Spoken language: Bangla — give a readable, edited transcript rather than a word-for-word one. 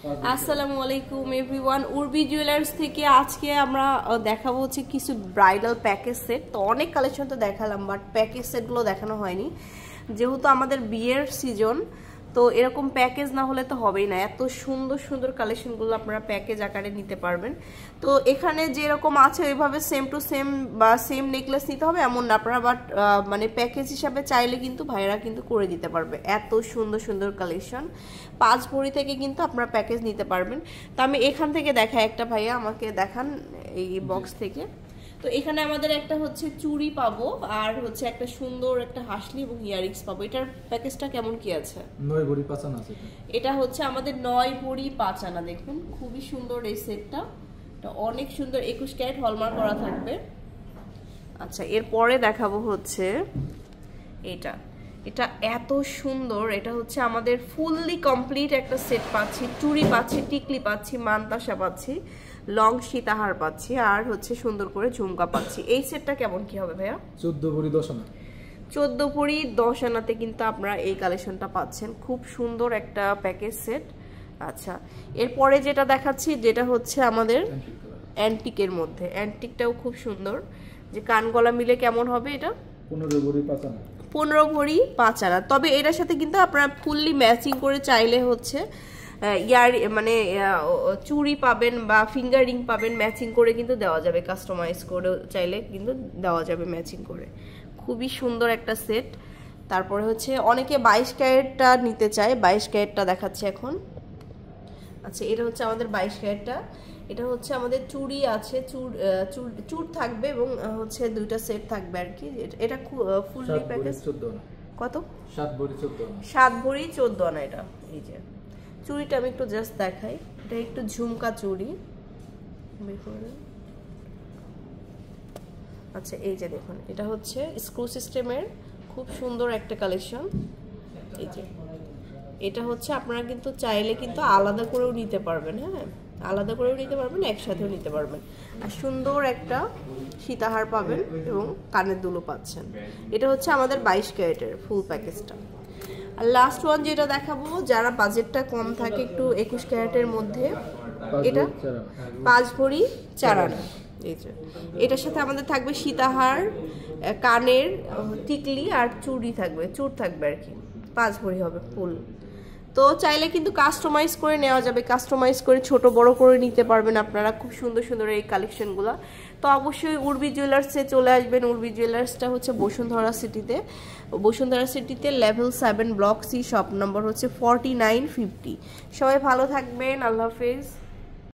আসসালামু আলাইকুম এভরিওয়ান, উর্বি জুয়েলার্স থেকে আজকে আমরা দেখাবো হচ্ছে কিছু ব্রাইডাল প্যাকেজ সেট। তো অনেক কালেকশন তো দেখালাম, বাট প্যাকেজ সেটগুলো দেখানো হয়নি যেহেতু আমাদের বিয়ের সিজন। তো এরকম প্যাকেজ না হলে তো হবেই না, এত সুন্দর সুন্দর কালেকশনগুলো আপনারা প্যাকেজ আকারে নিতে পারবেন। তো এখানে যেরকম আছে ওইভাবে সেম টু সেম বা সেম নেকলেস নিতে হবে এমন না আপনারা, বাট মানে প্যাকেজ হিসাবে চাইলে কিন্তু ভাইরা কিন্তু করে দিতে পারবে। এত সুন্দর সুন্দর কালেকশন 5 ভরি থেকে কিন্তু আপনারা প্যাকেজ নিতে পারবেন। তো আমি এখান থেকে দেখাই, একটা ভাইয়া আমাকে দেখান এই বক্স থেকে। তো এখানে আমাদের একটা হচ্ছে চুড়ি পাবো, আর হচ্ছে একটা সুন্দর একটা হাসলি এবং ইয়ারিংস পাবো। এটার প্যাকেজটা কেমন কি আছে? 9 ভরি 5 আনা আছে। এটা হচ্ছে আমাদের 9 ভরি 5 আনা। দেখুন খুবই সুন্দর এই সেটটা, এটা অনেক সুন্দর 21 ক্যারেট হলমার্ক করা থাকবে। আচ্ছা, এরপরে দেখাবো হচ্ছে এটা। এটা এত সুন্দর, এটা হচ্ছে আমাদের ফুললি কমপ্লিট একটা সেট পাচ্ছি। চুড়ি পাচ্ছি, টিকলি পাচ্ছি, মানতাসা পাচ্ছি, লং সীতাহার পাচ্ছি, আর হচ্ছে সুন্দর করে ঝুমকা পাচ্ছি। এই সেটটা কেমন কি হবে ভাইয়া? 14 ভরি 10 আনা। 14 ভরি 10 আনাতে কিন্তু আপনারা এই কালেকশনটা পাচ্ছেন। খুব সুন্দর একটা প্যাকেজ সেট। আচ্ছা, এরপরে যেটা দেখাচ্ছি যেটা হচ্ছে আমাদের অ্যান্টিকের মধ্যে। অ্যান্টিকটাও খুব সুন্দর, যে কান গলা মিলে কেমন হবে এটা? 15 ভরি 5 আনা। 15 ভরি 5 আনা। তবে এটার সাথে কিন্তু আপনারা ফুললি ম্যাচিং করে চাইলে হচ্ছে ইয়ার মানে চুড়ি পাবেন বা ফিঙ্গার রিং পাবেন, ম্যাচিং করে কিন্তু দেওয়া যাবে, কাস্টমাইজ করে চাইলে কিন্তু দেওয়া যাবে ম্যাচিং করে। খুবই সুন্দর একটা সেট। তারপরে হচ্ছে অনেকে 22 ক্যারেটটা নিতে চায়, 22 ক্যারেটটা দেখাচ্ছে এখন। আচ্ছা, এটা হচ্ছে আমাদের 22 ক্যারেটটা। এটা হচ্ছে আমাদের চুড়ি আছে, চুর থাকবে এবং হচ্ছে দুইটা সেট থাকবে আর কি। এটা ফুললি প্যাকেজ। কত? 7 ভরি 14 আনা। 7 ভরি 14 আনা এটা। এই যে চুড়িটা আমি একটু জাস্ট দেখাই, এটা একটু ঝুমকা চুড়ি। আচ্ছা, এই যে দেখুন, এটা হচ্ছে স্ক্রু সিস্টেমের খুব সুন্দর একটা কালেকশন। এই যে এটা হচ্ছে আপনারা কিন্তু চাইলে কিন্তু আলাদা করেও নিতে পারবেন। হ্যাঁ, আলাদা করেও নিতে পারবেন, একসাথেও নিতে পারবেন। আর সুন্দর একটা সীতাহার পাবেন এবং কানের দুলও পাচ্ছেন। এটা হচ্ছে আমাদের 22 ক্যারেটের ফুল প্যাকেজটা। আর লাস্ট ওয়ান যেটা দেখাবো, যারা বাজেটটা কম থাকে একটু 21 ক্যারেটের মধ্যে, এটা 5 ভরি 4 আনা। এই যে এটার সাথে আমাদের থাকবে সীতাহার, কানের টিকলি আর চুড়ি থাকবে, চুড় থাকবে আর কি। 5 ভরি হবে ফুল। তো চাইলে কিন্তু কাস্টমাইজ করে নেওয়া যাবে, কাস্টমাইজ করে ছোট বড় করে নিতে পারবেন আপনারা। খুব সুন্দর সুন্দর এই কালেকশনগুলো। তো অবশ্যই উর্বি জুয়েলার্সে চলে আসবেন। উর্বি জুয়েলার্সটা হচ্ছে বসুন্ধরা সিটিতে, বসুন্ধরা সিটিতে level 7 block C, shop number হচ্ছে 4950। সবাই ভালো থাকবেন, আল্লাহ হাফেজ।